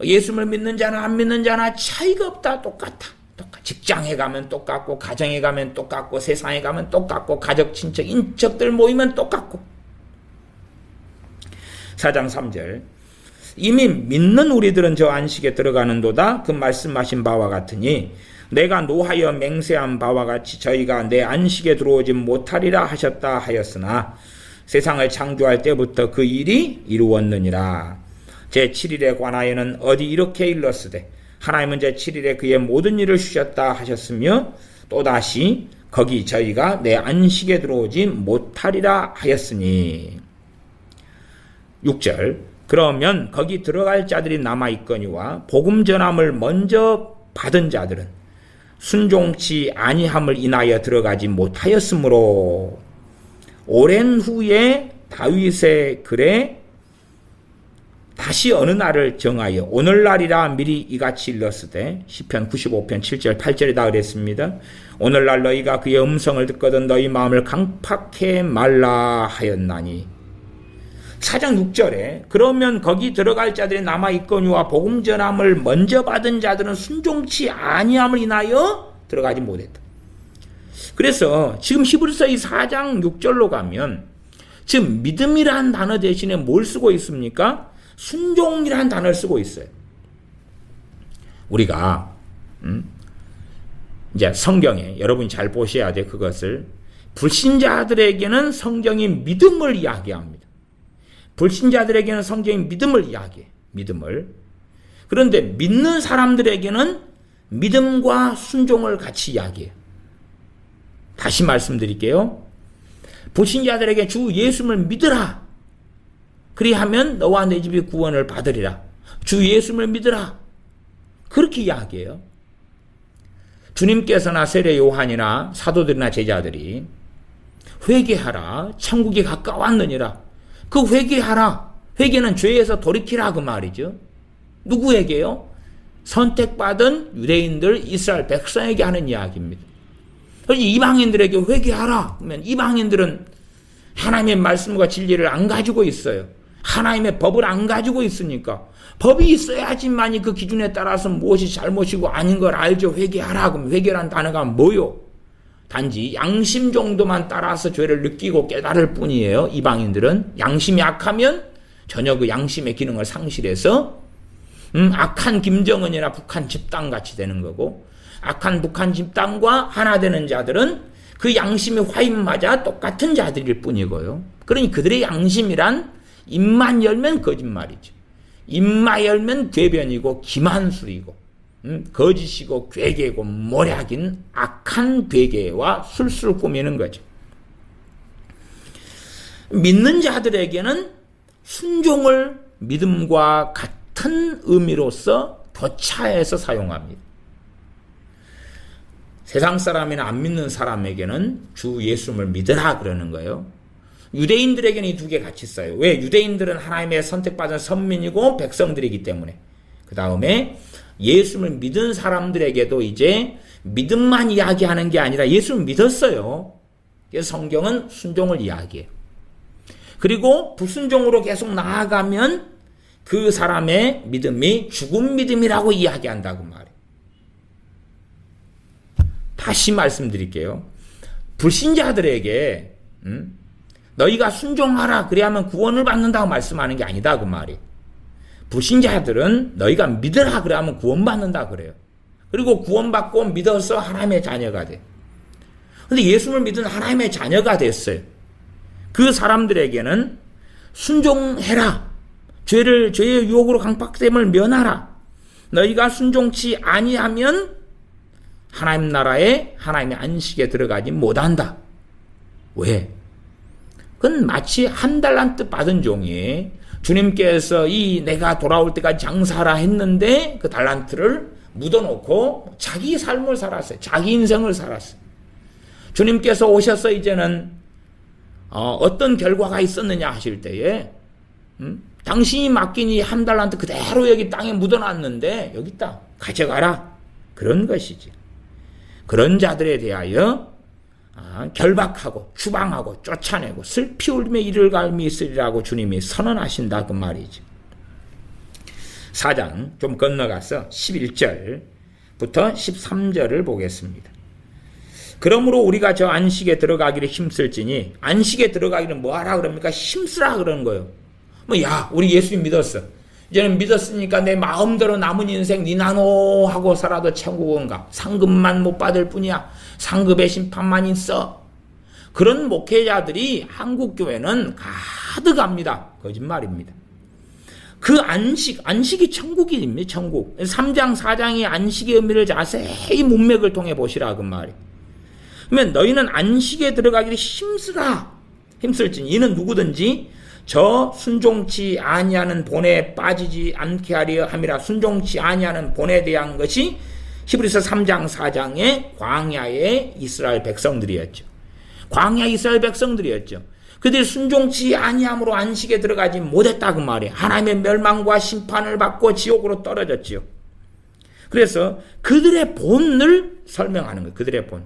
예수를 믿는 자나 안 믿는 자나 차이가 없다. 똑같아. 직장에 가면 똑같고 가정에 가면 똑같고 세상에 가면 똑같고 가족, 친척, 인척들 모이면 똑같고. 4장 3절 이미 믿는 우리들은 저 안식에 들어가는도다. 그 말씀하신 바와 같으니 내가 노하여 맹세한 바와 같이 저희가 내 안식에 들어오지 못하리라 하셨다 하였으나 세상을 창조할 때부터 그 일이 이루었느니라. 제7일에 관하여는 어디 이렇게 일렀으되 하나님은 제7일에 그의 모든 일을 쉬셨다 하셨으며 또다시 거기 저희가 내 안식에 들어오지 못하리라 하였으니. 6절 그러면 거기 들어갈 자들이 남아있거니와 복음 전함을 먼저 받은 자들은 순종치 아니함을 인하여 들어가지 못하였으므로 오랜 후에 다윗의 글에 다시 어느 날을 정하여 오늘날이라 미리 이같이 일렀으되 시편 95편 7절 8절이다 그랬습니다. 오늘날 너희가 그의 음성을 듣거든 너희 마음을 강팍해 말라 하였나니. 4장 6절에 그러면 거기 들어갈 자들이 남아있거니와 복음 전함을 먼저 받은 자들은 순종치 아니함을 인하여 들어가지 못했다. 그래서 지금 히브리서 이 4장 6절로 가면 지금 믿음이라는 단어 대신에 뭘 쓰고 있습니까? 순종이라는 단어를 쓰고 있어요. 우리가 이제 성경에 여러분이 잘 보셔야 돼. 그것을 불신자들에게는 성경이 믿음을 이야기합니다. 불신자들에게는 성경이 믿음을 이야기해. 믿음을. 그런데 믿는 사람들에게는 믿음과 순종을 같이 이야기해요. 다시 말씀드릴게요. 불신자들에게 주 예수를 믿으라. 그리하면 너와 내 집이 구원을 받으리라. 주 예수를 믿으라. 그렇게 이야기해요. 주님께서나 세례 요한이나 사도들이나 제자들이 회개하라. 천국이 가까웠느니라. 그 회개하라. 회개는 죄에서 돌이키라 그 말이죠. 누구에게요? 선택받은 유대인들 이스라엘 백성에게 하는 이야기입니다. 그래서 이방인들에게 회개하라. 그러면 이방인들은 하나님의 말씀과 진리를 안 가지고 있어요. 하나님의 법을 안 가지고 있으니까 법이 있어야지만이 그 기준에 따라서 무엇이 잘못이고 아닌 걸 알죠. 회개하라. 그럼 회개란 단어가 뭐요? 단지 양심 정도만 따라서 죄를 느끼고 깨달을 뿐이에요. 이방인들은 양심이 약하면 전혀 그 양심의 기능을 상실해서 악한 김정은이나 북한 집단같이 되는 거고 악한 북한 집단과 하나 되는 자들은 그 양심의 화인 맞아 똑같은 자들일 뿐이고요. 그러니 그들의 양심이란 입만 열면 거짓말이죠. 입만 열면 궤변이고 기만술이고 거짓이고 괴계고 모략인 악한 괴계와 술술 꾸미는 거죠. 믿는 자들에게는 순종을 믿음과 같은 의미로서 교차해서 사용합니다. 세상 사람이나 안 믿는 사람에게는 주 예수님을 믿으라 그러는 거예요. 유대인들에게는 이 두 개 같이 써요. 왜? 유대인들은 하나님의 선택받은 선민이고 백성들이기 때문에. 그 다음에 예수님을 믿은 사람들에게도 이제 믿음만 이야기하는 게 아니라 예수를 믿었어요. 그래서 성경은 순종을 이야기해요. 그리고 불순종으로 계속 나아가면 그 사람의 믿음이 죽은 믿음이라고 이야기한다고 말해요. 다시 말씀드릴게요. 불신자들에게 너희가 순종하라 그래야만 구원을 받는다고 말씀하는 게 아니다 그 말이에요. 불신자들은 너희가 믿으라 그래야만 구원받는다 그래요. 그리고 구원받고 믿어서 하나님의 자녀가 돼. 근데 예수를 믿은 하나님의 자녀가 됐어요. 그 사람들에게는 순종해라. 죄의 유혹으로 강박됨을 면하라. 너희가 순종치 아니하면 하나님 나라에 하나님의 안식에 들어가지 못한다. 왜? 그건 마치 한 달란트 받은 종이 주님께서 내가 돌아올 때까지 장사하라 했는데 그 달란트를 묻어놓고 자기 삶을 살았어요. 자기 인생을 살았어요. 주님께서 오셔서 이제는 어떤 결과가 있었느냐 하실 때에 당신이 맡긴 이 한 달란트 그대로 여기 땅에 묻어놨는데 여기 있다. 가져가라. 그런 것이지. 그런 자들에 대하여 결박하고 추방하고 쫓아내고 슬피 울림에 이를 갈미 있으리라고 주님이 선언하신다 그 말이지. 4장 좀 건너가서 11절부터 13절을 보겠습니다. 그러므로 우리가 저 안식에 들어가기를 힘쓸지니, 안식에 들어가기는 뭐하라 그럽니까? 힘쓰라 그러는 거예요. 우리 예수님 믿었어. 이제는 믿었으니까 내 마음대로 남은 인생 니나노 하고 살아도 천국은 가. 상급만 못 받을 뿐이야. 상급의 심판만 있어. 그런 목회자들이 한국교회는 가득합니다. 거짓말입니다. 그 안식이 천국입니다. 천국. 3장 4장의 안식의 의미를 자세히 문맥을 통해 보시라 그 말이에요. 그러면 너희는 안식에 들어가기를 힘쓰라. 힘쓸지니 이는 누구든지 저 순종치 아니하는 본에 빠지지 않게 하려 함이라. 순종치 아니하는 본에 대한 것이 히브리서 3장 4장의 광야의 이스라엘 백성들이었죠. 광야 이스라엘 백성들이었죠. 그들이 순종치 아니함으로 안식에 들어가지 못했다 그 말이에요. 하나님의 멸망과 심판을 받고 지옥으로 떨어졌지요. 그래서 그들의 본을 설명하는 거예요. 그들의 본.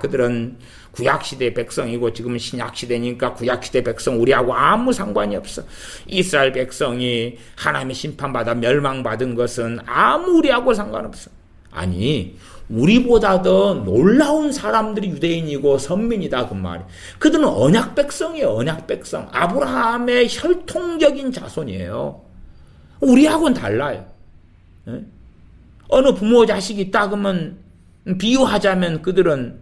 그들은 구약시대 백성이고 지금은 신약시대니까 구약시대 백성 우리하고 아무 상관이 없어. 이스라엘 백성이 하나님의 심판받아 멸망받은 것은 아무 우리하고 상관없어. 아니, 우리보다 더 놀라운 사람들이 유대인이고 선민이다 그 말이에요. 그들은 언약 백성이에요. 언약 백성. 아브라함의 혈통적인 자손이에요. 우리하고는 달라요. 어느 부모 자식이 있다 그러면 비유하자면 그들은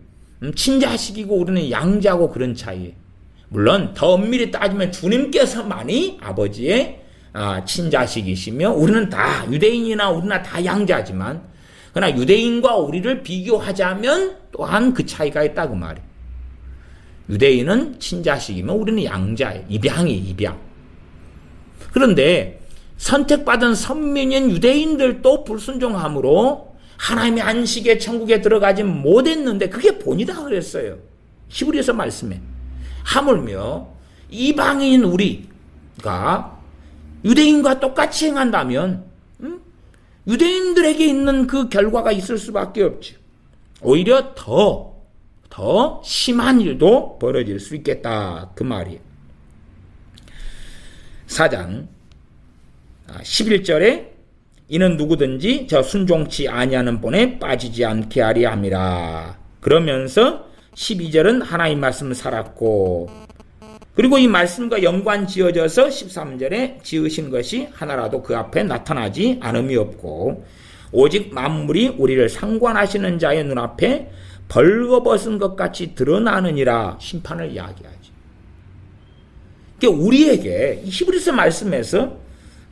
친자식이고 우리는 양자고 그런 차이예요. 물론 더 엄밀히 따지면 주님께서만이 아버지의 친자식이시며 우리는 다 유대인이나 우리나 다 양자지만 그러나 유대인과 우리를 비교하자면 또한 그 차이가 있다 그 말이에요. 유대인은 친자식이면 우리는 양자예요. 입양. 그런데 선택받은 선민인 유대인들도 불순종함으로 하나님의 안식의 천국에 들어가지 못했는데 그게 본이다 그랬어요. 히브리서 말씀에. 하물며 이방인 우리가 유대인과 똑같이 행한다면 유대인들에게 있는 그 결과가 있을 수밖에 없지. 오히려 더 심한 일도 벌어질 수 있겠다 그 말이에요. 4장 11절에 이는 누구든지 저 순종치 아니하는 본에 빠지지 않게 하려 함이라. 그러면서 12절은 하나님 말씀 살았고 그리고 이 말씀과 연관 지어져서 13절에 지으신 것이 하나라도 그 앞에 나타나지 않음이 없고 오직 만물이 우리를 상관하시는 자의 눈앞에 벌거벗은 것 같이 드러나느니라. 심판을 이야기하지. 그러니까 우리에게 히브리서 말씀에서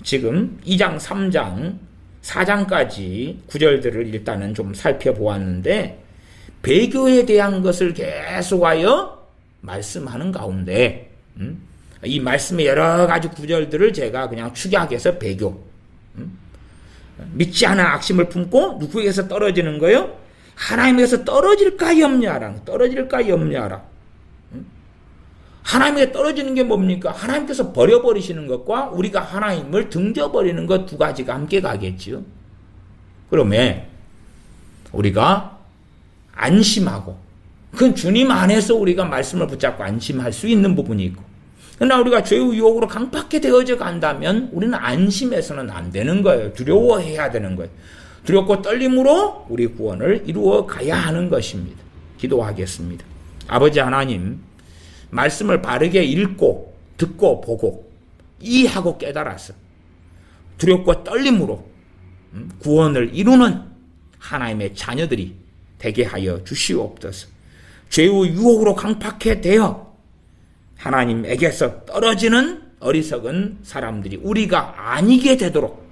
지금 2장, 3장, 4장까지 구절들을 일단은 좀 살펴보았는데 배교에 대한 것을 계속하여 말씀하는 가운데 이 말씀의 여러 가지 구절들을 제가 그냥 축약해서 배교, 믿지 않은 악심을 품고 누구에게서 떨어지는 거요? 하나님에게서 떨어질까 염려하라. 떨어질까 염려하라. 하나님에게 떨어지는 게 뭡니까? 하나님께서 버려버리시는 것과 우리가 하나님을 등져버리는 것 두 가지가 함께 가겠지요. 그러면 우리가 안심하고, 그건 주님 안에서 우리가 말씀을 붙잡고 안심할 수 있는 부분이 있고, 그러나 우리가 죄의 유혹으로 강팍하게 되어져 간다면 우리는 안심해서는 안 되는 거예요. 두려워해야 되는 거예요. 두렵고 떨림으로 우리 구원을 이루어 가야 하는 것입니다. 기도하겠습니다. 아버지 하나님, 말씀을 바르게 읽고 듣고 보고 이해하고 깨달아서 두렵고 떨림으로 구원을 이루는 하나님의 자녀들이 되게 하여 주시옵소서. 죄의 유혹으로 강팍해 되어 하나님에게서 떨어지는 어리석은 사람들이 우리가 아니게 되도록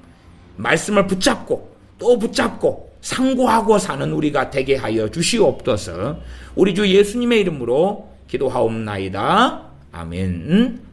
말씀을 붙잡고 또 붙잡고 상고하고 사는 우리가 되게 하여 주시옵소서. 우리 주 예수님의 이름으로 기도하옵나이다. 아멘.